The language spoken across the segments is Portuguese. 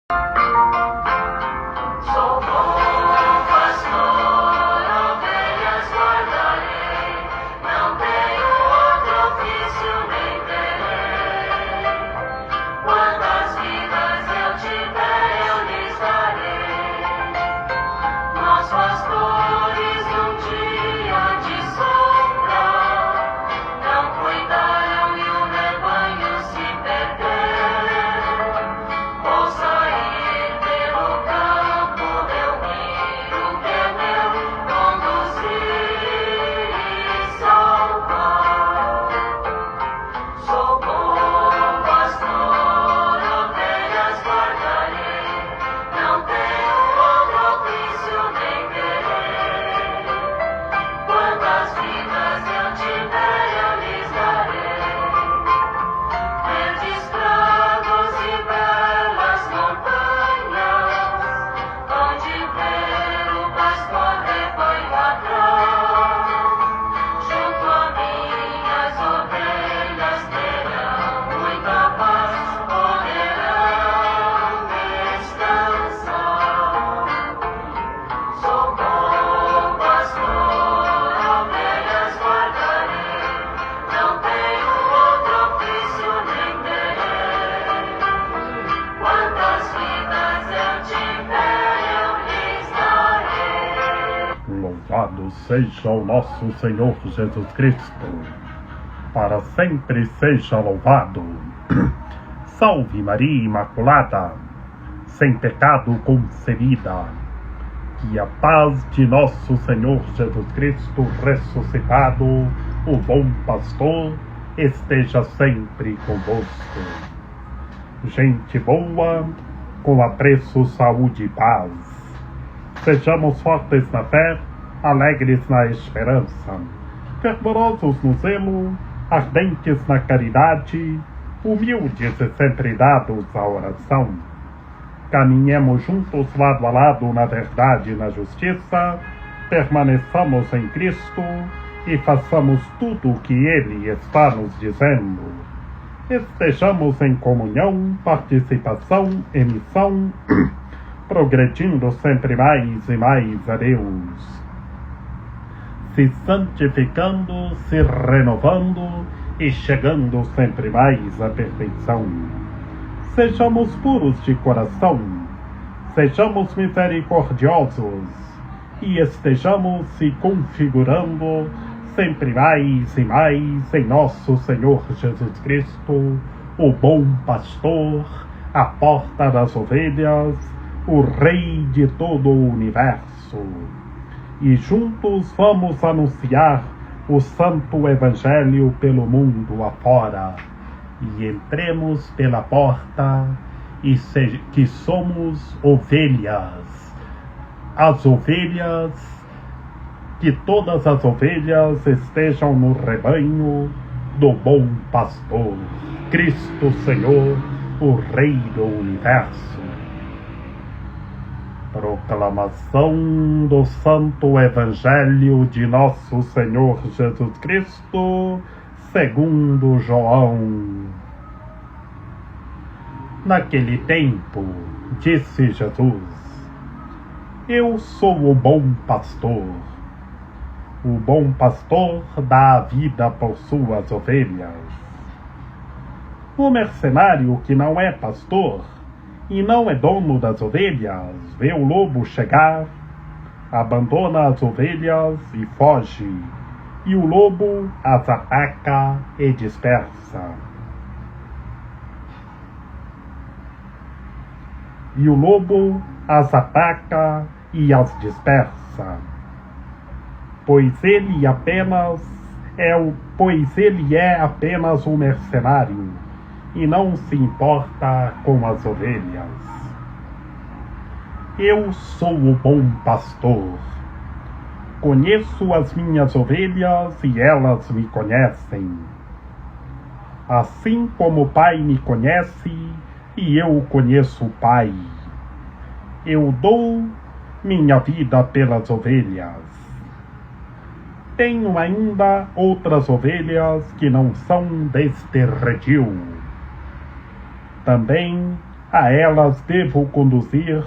Sou bom pastor, ovelhas guardarei, não tenho outro ofício nem terei. Quantas vidas eu tiver, eu lhes darei. Nós pastores num dia de sombra, não cuidaram e o rebanho se perdeu. Vou sair pelo campo, reunir o que é meu, conduzir e salvar. Sou bom pastor, ovelhas guardarei, não tenho outro ofício nem terei. Quantas vidas eu tiver, eu lhes darei. Verdes prados e belas montanhas, onde ver o pastor rebanho atrás. Junto a minhas ovelhas terão muita paz, poderão descansar. Sou bom pastor, ovelhas guardarei, não tenho outro ofício nem terei. Quantas vidas eu tiver, eu lhes darei. Louvado seja o nosso Senhor Jesus Cristo, para sempre seja louvado. Salve Maria Imaculada, sem pecado concebida. Que a paz de nosso Senhor Jesus Cristo ressuscitado, o bom pastor, esteja sempre convosco. Gente boa, com apreço, saúde e paz. Sejamos fortes na fé, alegres na esperança, fervorosos no zelo, ardentes na caridade, humildes e sempre dados à oração. Caminhemos juntos lado a lado na verdade e na justiça, permaneçamos em Cristo e façamos tudo o que Ele está nos dizendo. Estejamos em comunhão, participação e missão, progredindo sempre mais e mais a Deus, se santificando, se renovando e chegando sempre mais à perfeição. Sejamos puros de coração, sejamos misericordiosos e estejamos se configurando sempre mais e mais em nosso Senhor Jesus Cristo, o bom pastor, a porta das ovelhas, o Rei de todo o universo. E juntos vamos anunciar o Santo Evangelho pelo mundo afora. E entremos pela porta e que somos ovelhas. As ovelhas, que todas as ovelhas estejam no rebanho do bom pastor, Cristo Senhor, o Rei do universo. Proclamação do Santo Evangelho de nosso Senhor Jesus Cristo, segundo João. Naquele tempo, disse Jesus: Eu sou o bom pastor. O bom pastor dá a vida por suas ovelhas. O mercenário que não é pastor e não é dono das ovelhas, vê o lobo chegar, abandona as ovelhas e foge, e o lobo as ataca e dispersa. E o lobo as ataca e as dispersa, pois ele é apenas um mercenário e não se importa com as ovelhas. Eu sou o bom pastor. Conheço as minhas ovelhas e elas me conhecem. Assim como o Pai me conhece e eu conheço o Pai. Eu dou minha vida pelas ovelhas. Tenho ainda outras ovelhas que não são deste redil. Também a elas devo conduzir,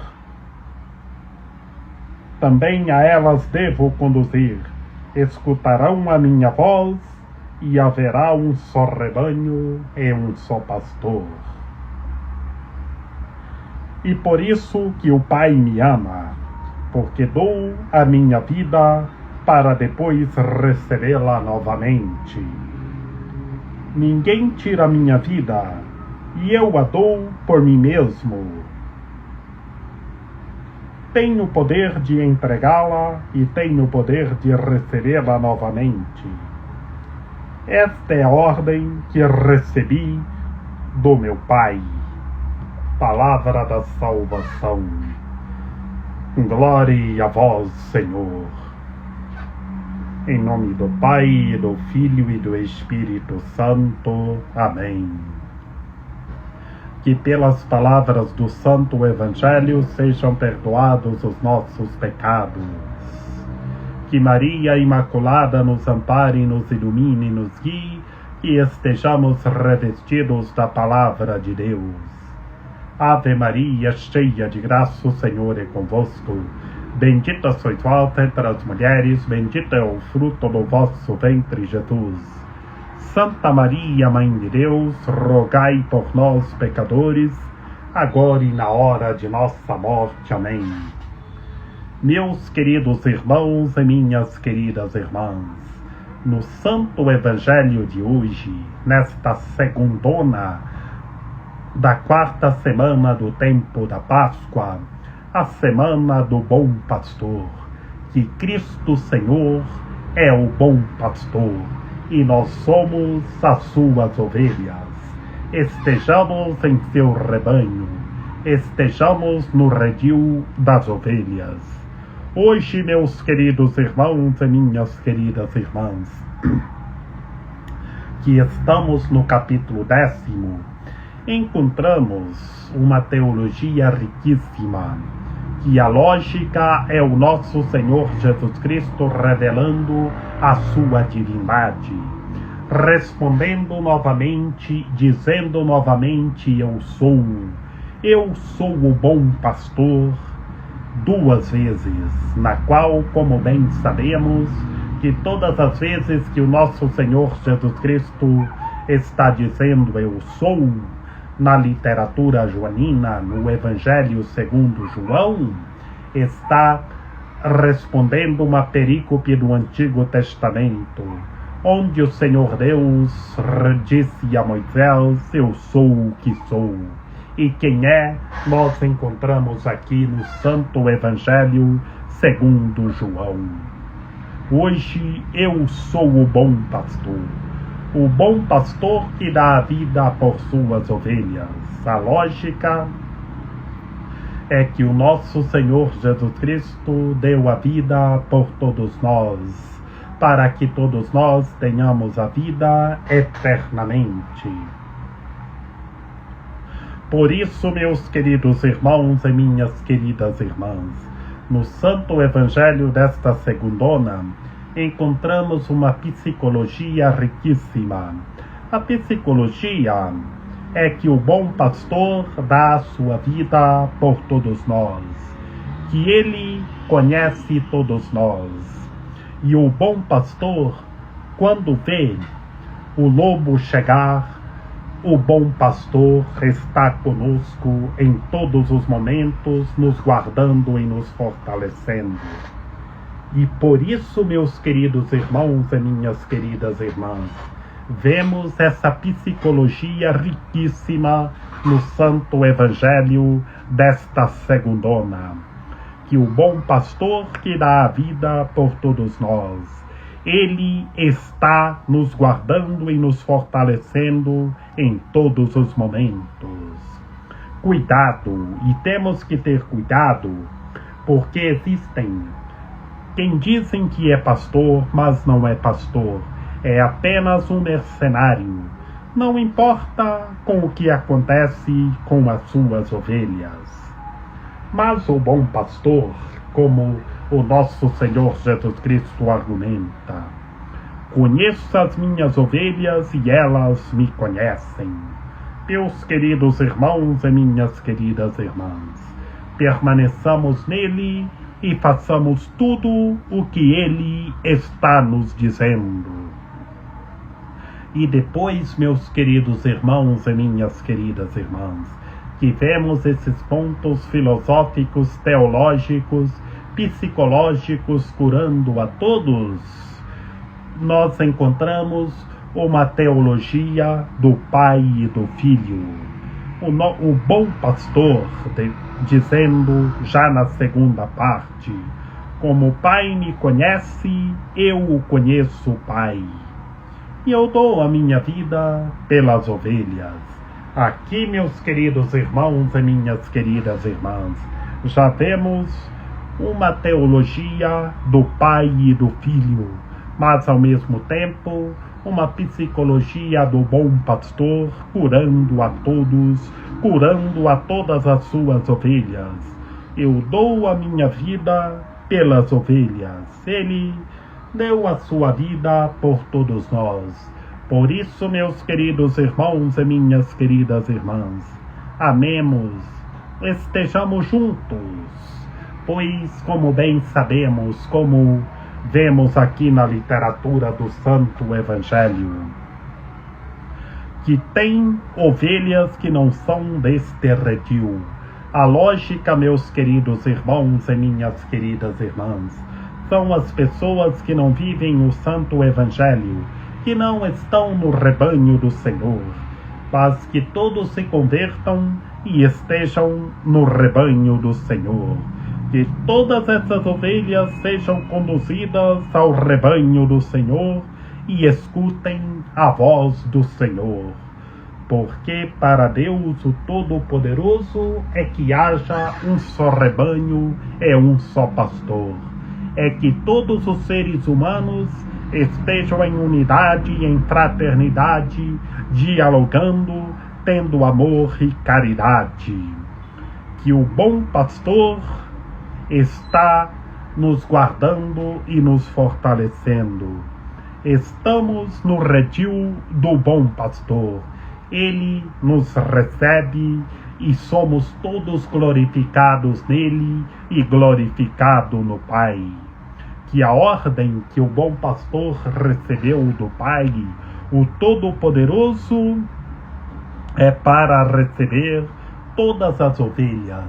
também a elas devo conduzir. Escutarão a minha voz, e haverá um só rebanho e um só pastor. E por isso que o Pai me ama, porque dou a minha vida para depois recebê-la novamente. Ninguém tira a minha vida, e eu a dou por mim mesmo. Tenho o poder de entregá-la e tenho o poder de recebê-la novamente. Esta é a ordem que recebi do meu Pai. Palavra da salvação. Glória a vós, Senhor. Em nome do Pai, do Filho e do Espírito Santo. Amém. Que pelas palavras do Santo Evangelho sejam perdoados os nossos pecados. Que Maria Imaculada nos ampare, nos ilumine e nos guie, que estejamos revestidos da Palavra de Deus. Ave Maria, cheia de graça, o Senhor é convosco. Bendita sois vós entre as mulheres, bendito é o fruto do vosso ventre, Jesus. Santa Maria, Mãe de Deus, rogai por nós, pecadores, agora e na hora de nossa morte. Amém. Meus queridos irmãos e minhas queridas irmãs, no Santo Evangelho de hoje, nesta segundona da quarta semana do tempo da Páscoa, a semana do Bom Pastor, que Cristo Senhor é o Bom Pastor e nós somos as suas ovelhas. Estejamos em seu rebanho, estejamos no redil das ovelhas. Hoje, meus queridos irmãos e minhas queridas irmãs, que estamos no capítulo 10º, encontramos uma teologia riquíssima, que a lógica é o nosso Senhor Jesus Cristo revelando a sua divindade, respondendo novamente, dizendo novamente, eu sou o bom pastor, duas vezes, na qual, como bem sabemos, que todas as vezes que o nosso Senhor Jesus Cristo está dizendo eu sou, na literatura joanina, no Evangelho segundo João, está respondendo uma perícope do Antigo Testamento, onde o Senhor Deus disse a Moisés, eu sou o que sou. E quem é, nós encontramos aqui no Santo Evangelho segundo João. Hoje eu sou o bom pastor. O bom pastor que dá a vida por suas ovelhas. A lógica é que o nosso Senhor Jesus Cristo deu a vida por todos nós, para que todos nós tenhamos a vida eternamente. Por isso, meus queridos irmãos e minhas queridas irmãs, no Santo Evangelho desta segundona, encontramos uma psicologia riquíssima. A psicologia é que o bom pastor dá a sua vida por todos nós, que ele conhece todos nós. E o bom pastor, quando vê o lobo chegar, o bom pastor está conosco em todos os momentos, nos guardando e nos fortalecendo. E por isso, meus queridos irmãos e minhas queridas irmãs, vemos essa psicologia riquíssima no Santo Evangelho desta segundona, que o bom pastor que dá a vida por todos nós, ele está nos guardando e nos fortalecendo em todos os momentos. Cuidado, e temos que ter cuidado, porque existem quem dizem que é pastor, mas não é pastor, é apenas um mercenário. Não importa com o que acontece com as suas ovelhas. Mas o bom pastor, como o nosso Senhor Jesus Cristo argumenta, conheço as minhas ovelhas e elas me conhecem. Meus queridos irmãos e minhas queridas irmãs, permaneçamos nele e façamos tudo o que ele está nos dizendo. E depois, meus queridos irmãos e minhas queridas irmãs, que vemos esses pontos filosóficos, teológicos, psicológicos curando a todos, nós encontramos uma teologia do Pai e do Filho. O bom pastor, dizendo já na segunda parte, como o Pai me conhece, eu o conheço, Pai. E eu dou a minha vida pelas ovelhas. Aqui, meus queridos irmãos e minhas queridas irmãs, já vemos uma teologia do Pai e do Filho, mas ao mesmo tempo uma psicologia do bom pastor, curando a todos, curando a todas as suas ovelhas. Eu dou a minha vida pelas ovelhas. Ele deu a sua vida por todos nós. Por isso, meus queridos irmãos e minhas queridas irmãs, amemos, estejamos juntos, pois, como bem sabemos, como vemos aqui na literatura do Santo Evangelho, que tem ovelhas que não são deste redil. A lógica, meus queridos irmãos e minhas queridas irmãs, são as pessoas que não vivem o Santo Evangelho, que não estão no rebanho do Senhor, mas que todos se convertam e estejam no rebanho do Senhor. Que todas essas ovelhas sejam conduzidas ao rebanho do Senhor e escutem a voz do Senhor. Porque para Deus, o Todo-Poderoso, é que haja um só rebanho, é um só pastor. É que todos os seres humanos estejam em unidade e em fraternidade, dialogando, tendo amor e caridade. Que o bom pastor está nos guardando e nos fortalecendo. Estamos no redil do bom pastor. Ele nos recebe e somos todos glorificados nele e glorificado no Pai. Que a ordem que o bom pastor recebeu do Pai, o Todo-Poderoso, é para receber todas as ovelhas.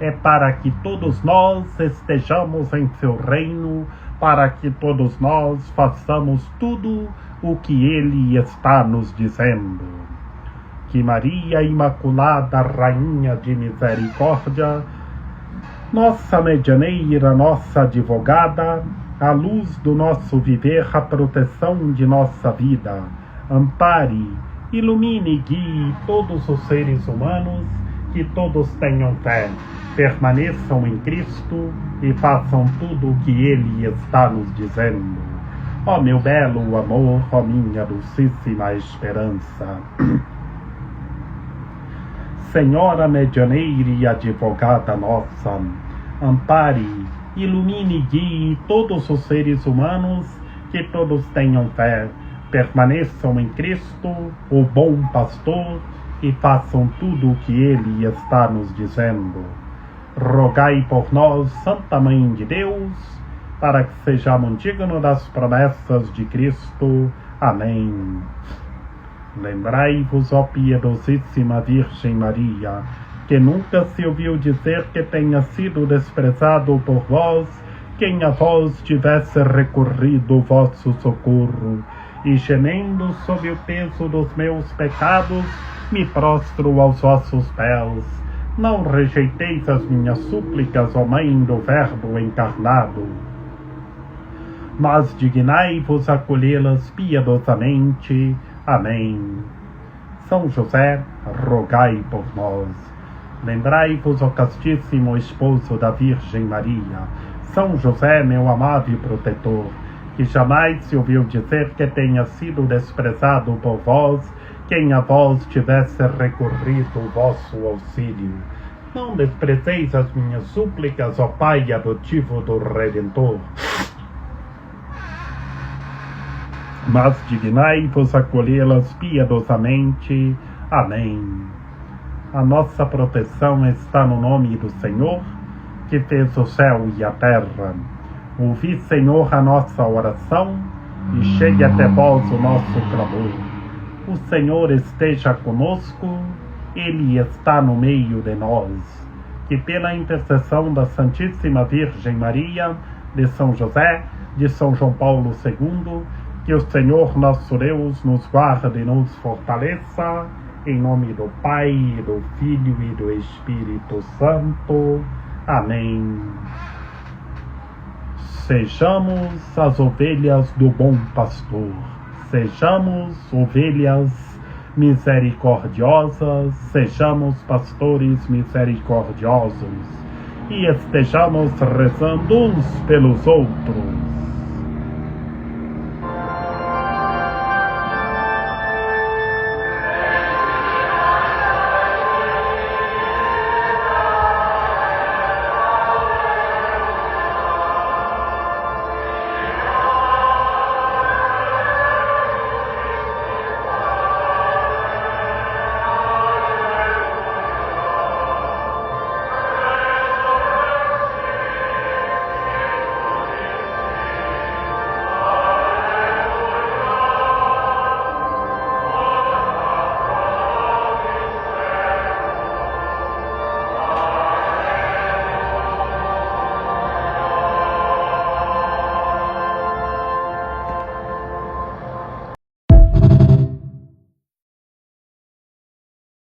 É para que todos nós estejamos em seu reino, para que todos nós façamos tudo o que ele está nos dizendo. Que Maria Imaculada, Rainha de Misericórdia, nossa medianeira, nossa advogada, a luz do nosso viver, a proteção de nossa vida, ampare, ilumine e guie todos os seres humanos, que todos tenham fé, permaneçam em Cristo e façam tudo o que Ele está nos dizendo. Ó meu belo amor, ó minha dulcíssima esperança. Senhora medianeira e advogada nossa, ampare, ilumine e guie todos os seres humanos, que todos tenham fé, permaneçam em Cristo, o bom pastor, e façam tudo o que Ele está nos dizendo. Rogai por nós, Santa Mãe de Deus, para que sejamos dignos das promessas de Cristo. Amém. Lembrai-vos, ó piedosíssima Virgem Maria, que nunca se ouviu dizer que tenha sido desprezado por vós quem a vós tivesse recorrido o vosso socorro, e gemendo sob o peso dos meus pecados, me prostro aos vossos pés. Não rejeiteis as minhas súplicas, ó Mãe do Verbo encarnado, mas dignai-vos acolhê-las piedosamente. Amém. São José, rogai por nós. Lembrai-vos, ó castíssimo esposo da Virgem Maria, São José, meu amável protetor, que jamais se ouviu dizer que tenha sido desprezado por vós quem a vós tivesse recorrido o vosso auxílio. Não desprezeis as minhas súplicas, ó Pai adotivo do Redentor, mas dignai-vos acolhê-las piedosamente. Amém. A nossa proteção está no nome do Senhor, que fez o céu e a terra. Ouvi, Senhor, a nossa oração, e chegue até vós o nosso clamor. O Senhor esteja conosco, Ele está no meio de nós. Que pela intercessão da Santíssima Virgem Maria, de São José, de São João Paulo II, que o Senhor nosso Deus nos guarde e nos fortaleça, em nome do Pai, do Filho e do Espírito Santo. Amém. Sejamos as ovelhas do bom pastor. Sejamos ovelhas misericordiosas, sejamos pastores misericordiosos e estejamos rezando uns pelos outros.